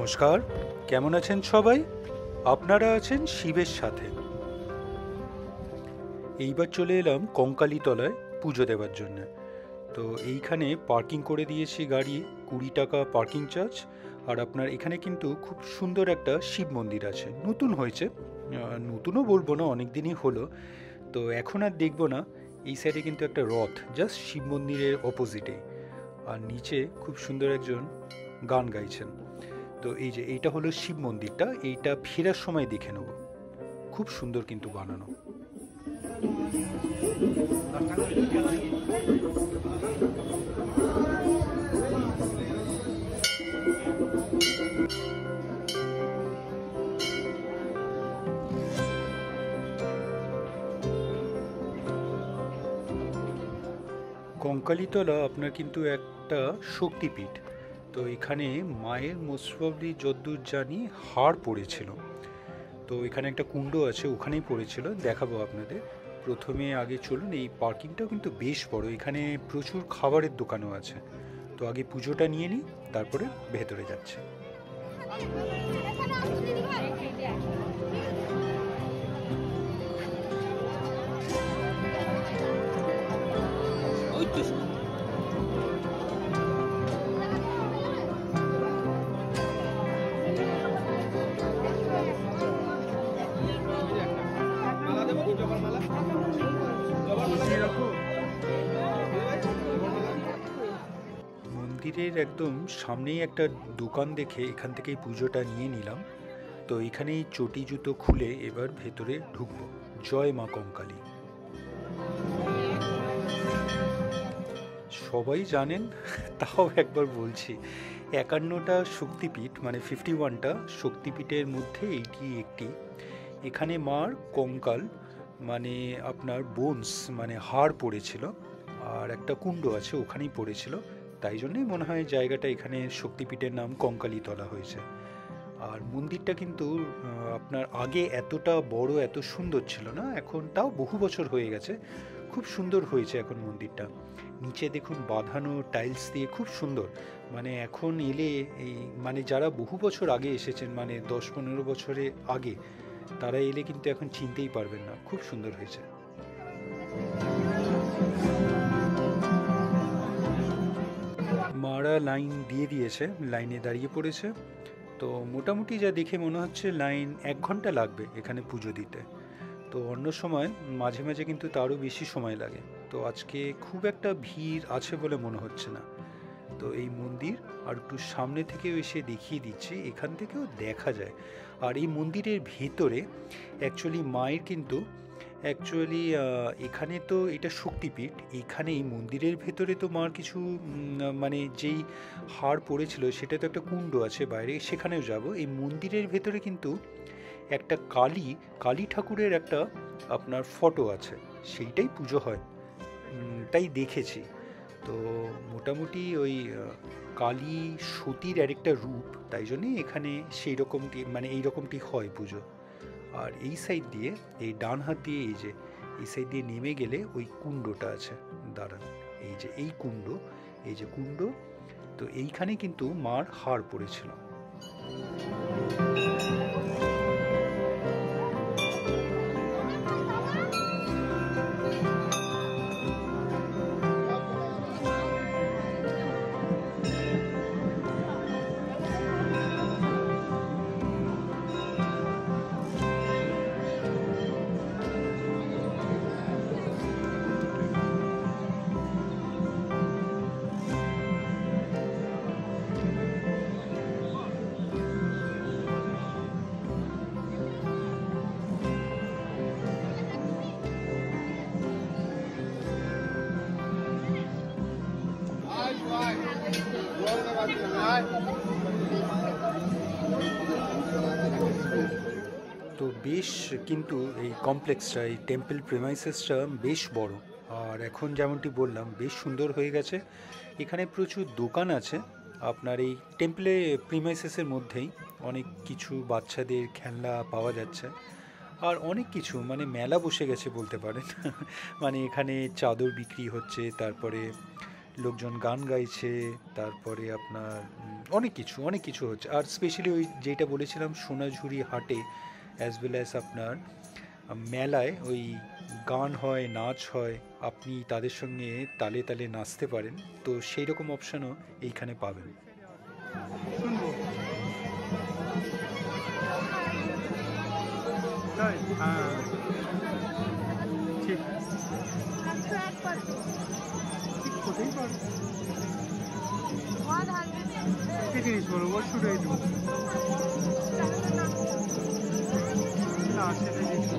নমস্কার, কেমন আছেন সবাই? আপনারা আছেন শিবের সাথে। এইবার চলে এলাম কঙ্কালীতলায় পুজো দেওয়ার জন্য। তো এইখানে পার্কিং করে দিয়েছি গাড়ি, 20 টাকা পার্কিং চার্জ। আর আপনার এখানে কিন্তু খুব সুন্দর একটা শিব মন্দির আছে, নতুন হয়েছে। নতুনও বলবো না, অনেক দিনই হলো। তো এখন আর দেখবো না। এই সাইডে কিন্তু একটা রথ জাস্ট শিব মন্দিরের অপোজিটে, আর নিচে খুব সুন্দর একজন গান গাইছেন। তো এই যে এইটা হলো শিব মন্দিরটা, এইটা ফেরার সময় দেখে নেব। খুব সুন্দর কিন্তু বানানো। কঙ্কালীতলা আপনার কিন্তু একটা শক্তিপীঠ। তো এখানে মায়ের মোস্ট প্রবলি যদ্দূর জানি হাড় পড়েছিল। তো এখানে একটা কুণ্ড আছে, ওখানেই পড়েছিল, দেখাবো আপনাদের। প্রথমে আগে চলুন, এই পার্কিংটাও কিন্তু বেশ বড়, এখানে প্রচুর খাবারের দোকানও আছে। তো আগে পুজোটা নিয়ে নিই, তারপরে ভেতরে যাচ্ছে। মন্দিরের একদম সামনেই একটা দোকান দেখে এখান থেকেই পুজোটা নিয়ে নিলাম। তো এখানেই চটি জুতো খুলে এবার ভেতরে ঢুকবো। জয় মা কঙ্কালী। সবাই জানেন, তাও একবার বলছি, 51টা শক্তিপীঠ মানে 51টা শক্তিপীঠের মধ্যে এইটি একটি। এখানে মার কঙ্কাল মানে আপনার বোনস মানে হাড় পড়েছিল, আর একটা কুণ্ড আছে ওখানেই পড়েছিল। তাই জন্যই মনে হয় জায়গাটা এখানে শক্তিপীঠের নাম কঙ্কালীতলা হয়েছে। আর মন্দিরটা কিন্তু আপনার আগে এতটা বড় এত সুন্দর ছিল না, এখন তাও বহু বছর হয়ে গেছে, খুব সুন্দর হয়েছে এখন মন্দিরটা। নিচে দেখুন বাঁধানো টাইলস দিয়ে, খুব সুন্দর। মানে এখন এলে এই মানে যারা বহু বছর আগে এসেছেন, মানে 10-15 বছরে আগে, তারা এলে কিন্তু এখন চিনতেই পারবেন না, খুব সুন্দর হয়েছে। মারা লাইন দিয়ে দিয়েছে, লাইনে দাঁড়িয়ে পড়েছে। তো মোটামুটি যা দেখে মনে হচ্ছে লাইন 1 ঘন্টা লাগবে এখানে পুজো দিতে। তো অন্য সময় মাঝে মাঝে কিন্তু তারও বেশি সময় লাগে। তো আজকে খুব একটা ভিড় আছে বলে মনে হচ্ছে না। তো এই মন্দির আর একটু সামনে থেকেও এসে দেখিয়ে দিচ্ছি, এখান থেকেও দেখা যায়। আর এই মন্দিরের ভেতরে অ্যাকচুয়ালি মায়ের কিন্তু অ্যাকচুয়ালি এখানে তো এটা শক্তিপীঠ, এখানে এই মন্দিরের ভেতরে তো মার কিছু মানে যেই হাড় পড়েছিল সেটা তো একটা কুণ্ড আছে বাইরে, সেখানেও যাব। এই মন্দিরের ভেতরে কিন্তু একটা কালী ঠাকুরের একটা আপনার ফটো আছে, সেইটাই পুজো হয়। তাই দেখেছি। তো মোটামুটি ওই কালী সতীর আরেকটা রূপ, তাই জন্যই এখানে সেই রকমটি মানে এই রকমটি হয় পুজো। আর এই সাইড দিয়ে, এই ডান হাত দিয়ে, এই যে এই সাইড দিয়ে নেমে গেলে ওই কুণ্ডটা আছে, দাঁড়ান, এই যে এই কুণ্ড, এই যে কুণ্ড। তো এইখানে কিন্তু মার হাড় পড়েছিল। তো বেশ কিন্তু এই কমপ্লেক্সটা, এই টেম্পল প্রিমাইসেসটা বেশ বড়। আর এখন যেমনটি বললাম বেশ সুন্দর হয়ে গেছে। এখানে প্রচুর দোকান আছে আপনার এই টেম্পলে প্রিমাইসেসের মধ্যেই। অনেক কিছু বাচ্চাদের খেলনা পাওয়া যাচ্ছে, আর অনেক কিছু মানে মেলা বসে গেছে বলতে পারেন। মানে এখানে চাদর বিক্রি হচ্ছে, তারপরে লোকজন গান গাইছে, তারপরে আপনার অনেক কিছু হচ্ছে। আর স্পেশালি ওই যেটা বলেছিলাম সোনাঝুরি হাটে অ্যাজ ওয়েল অ্যাজ আপনার মেলায় ওই গান হয়, নাচ হয়, আপনি তাদের সঙ্গে তালে তালে নাচতে পারেন। তো সেই রকম অপশানও এইখানে পাবেন। শুনবো তাই? হ্যাঁ, ঠিক ঠিক কোথায় পারো? কি জিনিস বলো? What should I do? না সেটাই দেখি।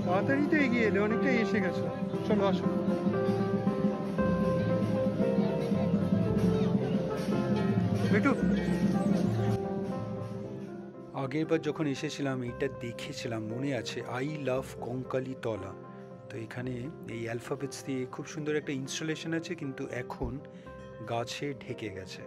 তাড়াতাড়ি তো এগিয়ে এলে, অনেকটাই এসে গেছো। চলো আসো। একটু আগের বার যখন এসেছিলাম এইটা দেখেছিলাম, মনে আছে, আই লাভ কঙ্কালি তলা। তো এখানে এই অ্যালফাবেটস দিয়ে খুব সুন্দর একটা ইনস্টলেশন আছে, কিন্তু এখন গাছে ঢেকে গেছে।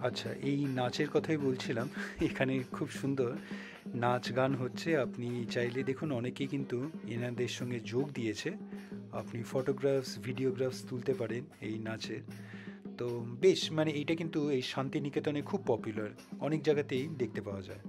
আচ্ছা, এই নাচের কথাই বলছিলাম। এখানে খুব সুন্দর নাচ গান হচ্ছে। আপনি চাইলে দেখুন, অনেকেই কিন্তু এনাদের সঙ্গে যোগ দিয়েছে। আপনি ফটোগ্রাফস, ভিডিওগ্রাফস তুলতে পারেন এই নাচের। তো বেশ, মানে এইটা কিন্তু এই শান্তিনিকেতনে খুব পপুলার, অনেক জায়গাতেই দেখতে পাওয়া যায়।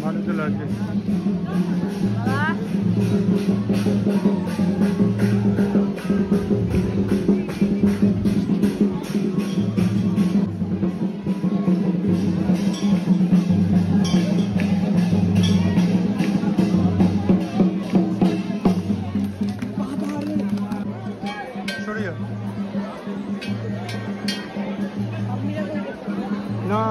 ভালো তো লাগবে। সরে যাও না।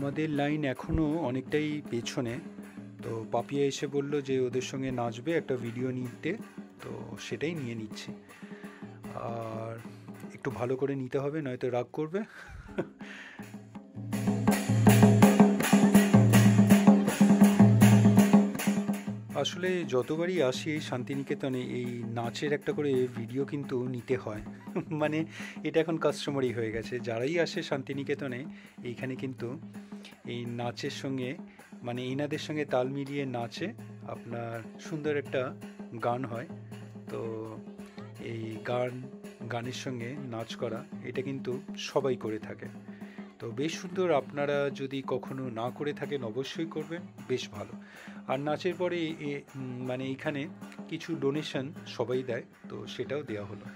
আমাদের লাইন এখনও অনেকটাই পেছনে। তো পাপিয়া এসে বলল যে ওদের সঙ্গে নাচবে, একটা ভিডিও নিতে। তো সেটাই নিয়ে নিচ্ছি। আর একটু ভালো করে নিতে হবে, নয়তো রাগ করবে। আসলে যতবারই আসি এই শান্তিনিকেতনে এই নাচের একটা করে ভিডিও কিন্তু নিতে হয়। মানে এটা এখন কাস্টমারই হয়ে গেছে, যারাই আসে শান্তিনিকেতনে এইখানে কিন্তু এই নাচের সঙ্গে মানে এনাদের সঙ্গে তাল মিলিয়ে নাচে আপনার সুন্দর একটা গান হয়। তো এই গানের সঙ্গে নাচ করা এটা কিন্তু সবাই করে থাকে। তো বেশ সুন্দর, আপনারা যদি কখনো না করে থাকেন অবশ্যই করবেন, বেশ ভালো। আর নাচের পরে মানে এইখানে কিছু ডোনেশন সবাই দেয়, তো সেটাও দেওয়া হলো।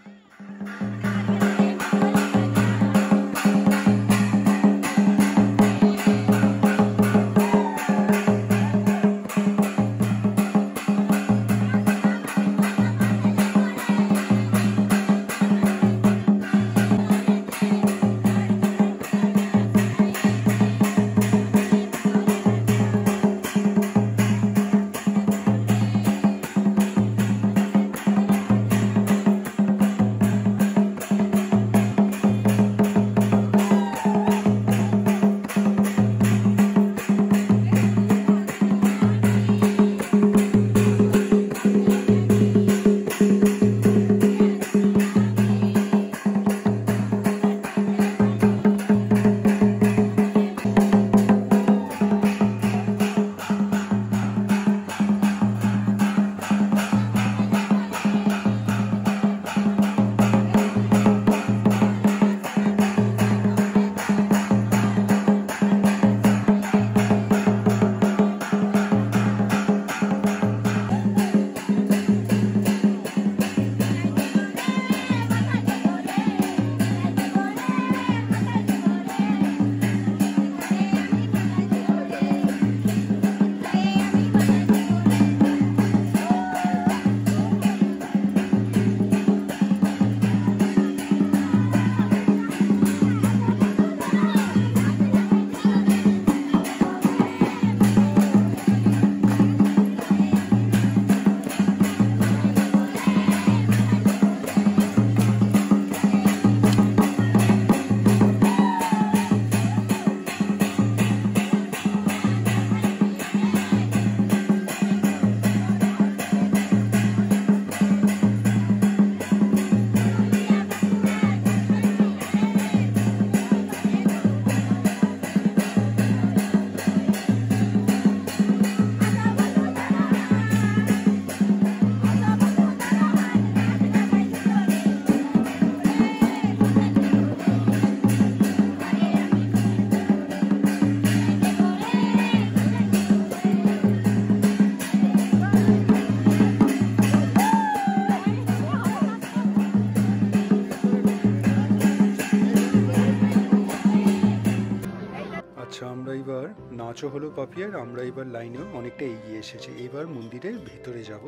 আমরা এবার নাচও হলো পাপিয়ার, আমরা এবার লাইনেও অনেকটা এগিয়ে এসেছি, এবার মন্দিরের ভেতরে যাব।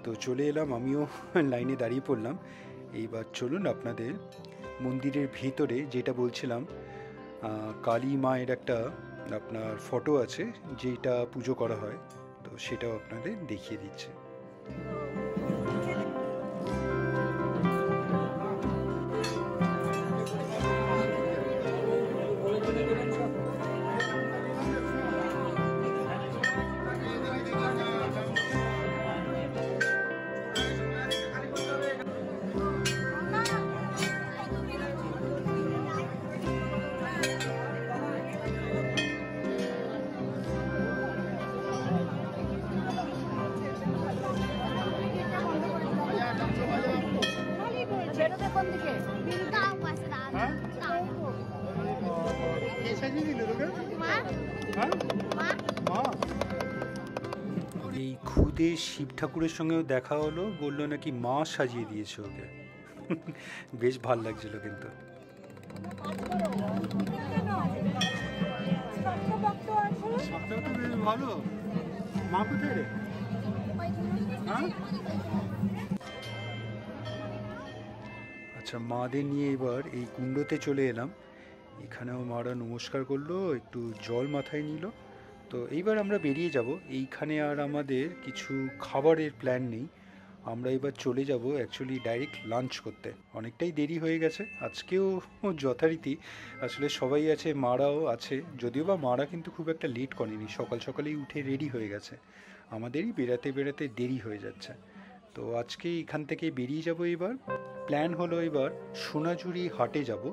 তো চলে এলাম, আমিও লাইনে দাঁড়িয়ে পড়লাম। এইবার চলুন আপনাদের মন্দিরের ভেতরে, যেটা বলছিলাম কালী মায়ের একটা আপনার ফটো আছে যেটা পুজো করা হয়, তো সেটাও আপনাদের দেখিয়ে দিচ্ছে। এই খুদে শিব ঠাকুরের সঙ্গেও দেখা হলো, বললো নাকি মা সাজিয়ে দিয়েছে ওকে। বেশ ভাল লাগছিল কিন্তু। ভালো মা কোথায় রে? আচ্ছা, মাদের নিয়ে এবার এই কুণ্ডতে চলে এলাম। এখানেও মারা নমস্কার করলো, একটু জল মাথায় নিল। তো এইবার আমরা বেরিয়ে যাব। এইখানে আর আমাদের কিছু খাবারের প্ল্যান নেই, আমরা এবার চলে যাব অ্যাকচুয়ালি ডাইরেক্ট লাঞ্চ করতে। অনেকটাই দেরি হয়ে গেছে আজকেও যথারীতি, আসলে সবাই আছে, মারাও আছে, যদিও বা মারা কিন্তু খুব একটা লেট করেনি, সকাল সকালেই উঠে রেডি হয়ে গেছে। আমাদেরই বেরাতে বেরাতে দেরি হয়ে যাচ্ছে। তো আজকে এখান থেকে বেরিয়ে যাব। এবার প্ল্যান হলো এবার সোনাঝুরি হাটে যাব,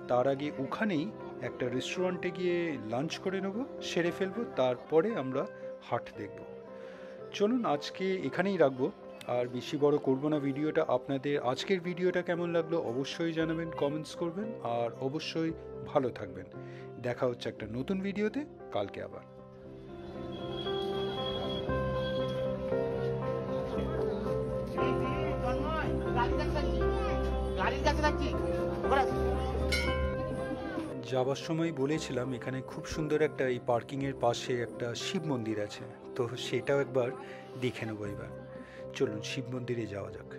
তার আগে ওখানেই একটা রেস্টুরেন্টে গিয়ে লাঞ্চ করে নেব, সেরে ফেলবো, তারপরে আমরা হাট দেখব। চলুন আজকে এখানেই রাখবো, আর বেশি বড় করব না ভিডিওটা। আপনাদের আজকের ভিডিওটা কেমন লাগলো অবশ্যই জানাবেন, কমেন্টস করবেন, আর অবশ্যই ভালো থাকবেন। দেখা হচ্ছে একটা নতুন ভিডিওতে কালকে আবার। যাবার সময় বলেছিলাম এখানে খুব সুন্দর একটা, এই পার্কিংয়ের পাশে একটা শিব মন্দির আছে, তো সেটাও একবার দেখে নেবো। এবার চলুন শিব মন্দিরে যাওয়া যাক।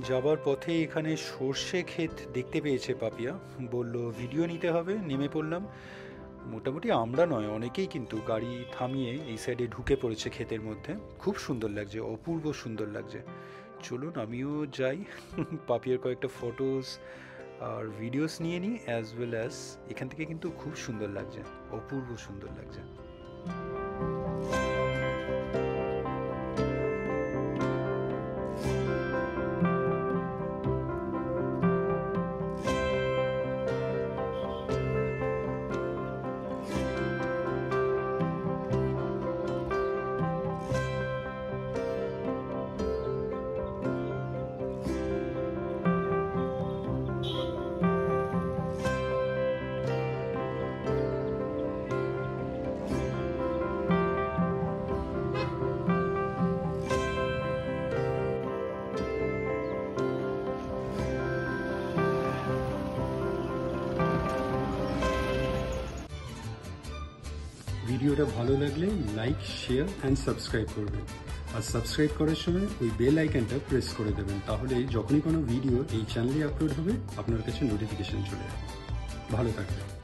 যাবার পথে এখানে সর্ষে ক্ষেত দেখতে পেয়েছে পাপিয়া, বলল ভিডিও নিতে হবে, নেমে পড়লাম। মোটামুটি আমরা নয়, অনেকেই কিন্তু গাড়ি থামিয়ে এই সাইডে ঢুকে পড়েছে ক্ষেতের মধ্যে। খুব সুন্দর লাগছে, অপূর্ব সুন্দর লাগছে। চলুন আমিও যাই, পাপিয়ার কয়েকটা ফটোস আর ভিডিওস নিয়ে নিই, অ্যাজ ওয়েল অ্যাজ এখান থেকে কিন্তু খুব সুন্দর লাগছে, অপূর্ব সুন্দর লাগছে। ভিডিওটা ভালো লাগলে লাইক, শেয়ার অ্যান্ড সাবস্ক্রাইব করবেন। আর সাবস্ক্রাইব করার সময় ওই বেল আইকনটা প্রেস করে দেবেন, তাহলে যখনই কোনো ভিডিও এই চ্যানেলে আপলোড হবে আপনার কাছে নোটিফিকেশন চলে যাবে। ভালো থাকবেন।